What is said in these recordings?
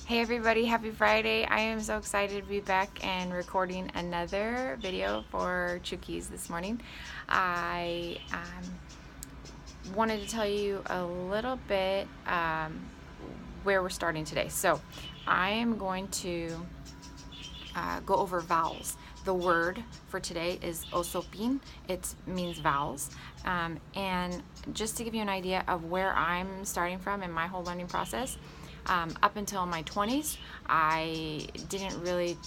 Hey everybody, happy Friday. I am so excited to be back and recording another video for Chuukese this morning. I wanted to tell you a little bit where we're starting today. So I am going to go over vowels. The word for today is osopin. It means vowels. And just to give you an idea of where I'm starting from in my whole learning process, up until my 20s, I didn't really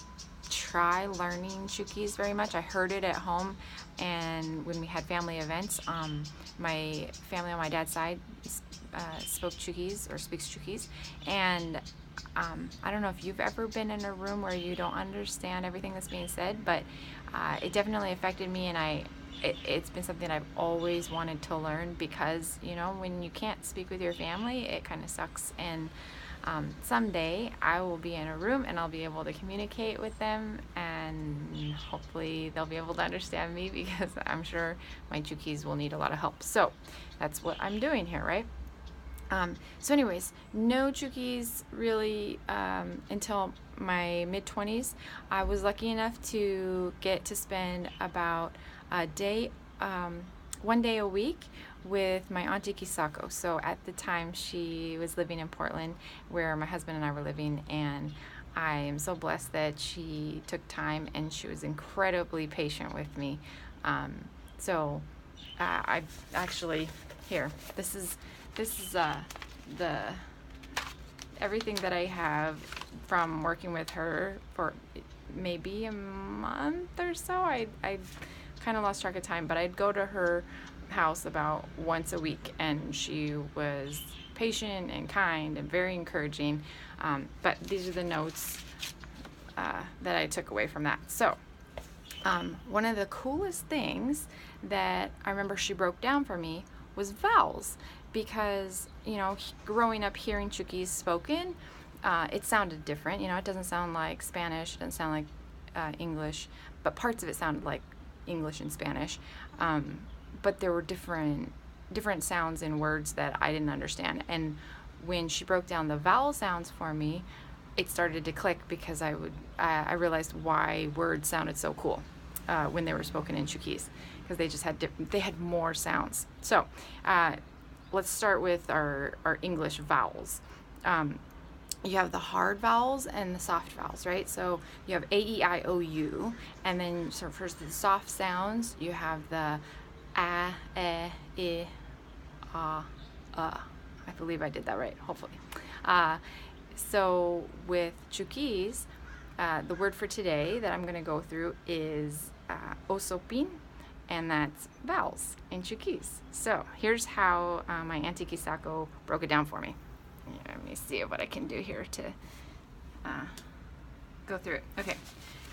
try learning Chuukese very much. I heard it at home, and when we had family events, my family on my dad's side spoke Chuukese or speaks Chuukese, and I don't know if you've ever been in a room where you don't understand everything that's being said, but it definitely affected me, and it's been something I've always wanted to learn because, you know, when you can't speak with your family, it kind of sucks. And someday I will be in a room and I'll be able to communicate with them, and hopefully they'll be able to understand me because I'm sure my Chuukese will need a lot of help. So that's what I'm doing here, right? So anyways, no Chuukese really until my mid-20s. I was lucky enough to get to spend about a day, 1 day a week with my auntie Kisako. So at the time she was living in Portland where my husband and I were living, and I am so blessed that she took time and she was incredibly patient with me. I've actually, here, this is the everything that I have from working with her for maybe a month or so. I kind of lost track of time, but I'd go to her house about once a week, and she was patient and kind and very encouraging. But these are the notes that I took away from that. So one of the coolest things that I remember she broke down for me was vowels, because, you know, growing up hearing Chuukese spoken, it sounded different. You know, it doesn't sound like Spanish, it doesn't sound like English, but parts of it sounded like English and Spanish. But there were different sounds in words that I didn't understand. And when she broke down the vowel sounds for me, it started to click, because I realized why words sounded so cool when they were spoken in Chuukese, because they just had more sounds. So let's start with our English vowels. You have the hard vowels and the soft vowels, right? So you have A, E, I, O, U, and then so for the soft sounds, you have the A, E, I, I believe I did that right, hopefully. So with Chuukese, the word for today that I'm going to go through is osopin, and that's vowels in Chuukese. So here's how my auntie Kisako broke it down for me. Let me see what I can do here to go through it. Okay,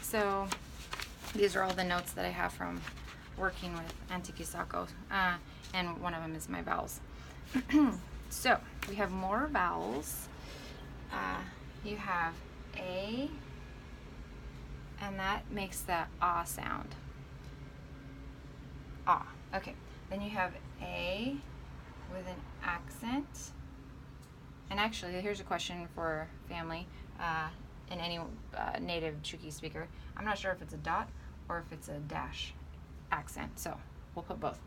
so these are all the notes that I have from working with auntie Kisako, and one of them is my vowels. So we have more vowels. You have A, and that makes the ah sound. Ah. Okay. Then you have A with an accent. And actually, here's a question for family and any native Chuukese speaker. I'm not sure if it's a dot or if it's a dash accent, so we'll put both.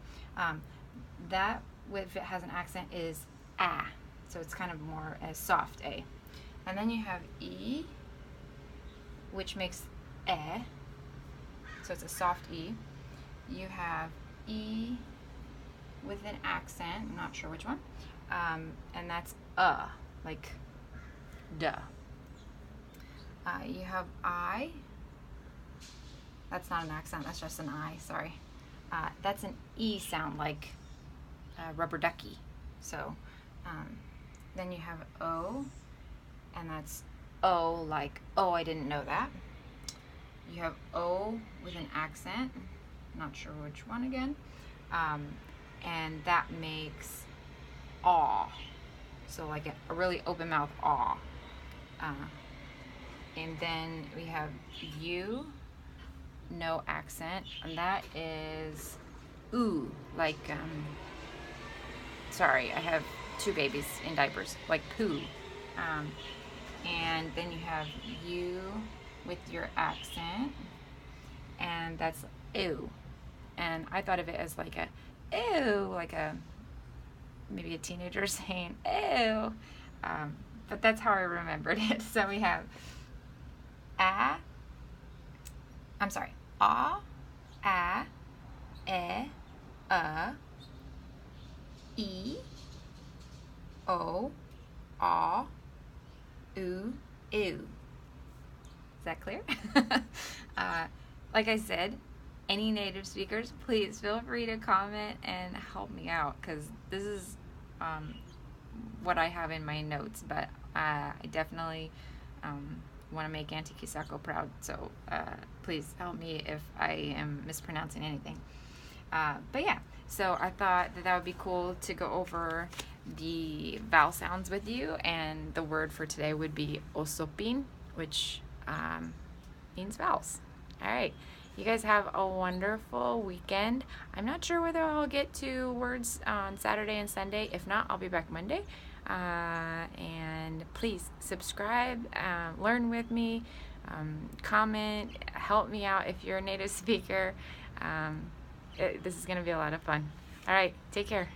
That, if it has an accent, is ah. So it's kind of more a soft A. And then you have E, which makes eh. So it's a soft E. You have E with an accent, I'm not sure which one, and that's like duh. You have I, that's not an accent, that's just an I, sorry. That's an E sound, like rubber ducky. So then you have O, and that's O, like, oh, I didn't know that. You have O with an accent, not sure which one again, and that makes aw, so like a really open mouth aw. And then we have U, no accent, and that is ooh, like sorry, I have two babies in diapers, like poo. and then you have U with your accent, and that's ew. And I thought of it as like a ew, like a maybe a teenager saying ew, but that's how I remembered it. So we have a, I'm sorry, a, e, e, o, ew. Is that clear? Like I said, any native speakers, please feel free to comment and help me out, because this is what I have in my notes, but I definitely want to make Auntie Kisako proud, so please help me if I am mispronouncing anything. But yeah, so I thought that would be cool to go over the vowel sounds with you, and the word for today would be osopin, which means vowels. All right, you guys have a wonderful weekend. I'm not sure whether I'll get to words on Saturday and Sunday. If not, I'll be back Monday. And please subscribe, learn with me, comment, help me out if you're a native speaker. This is going to be a lot of fun. All right, take care.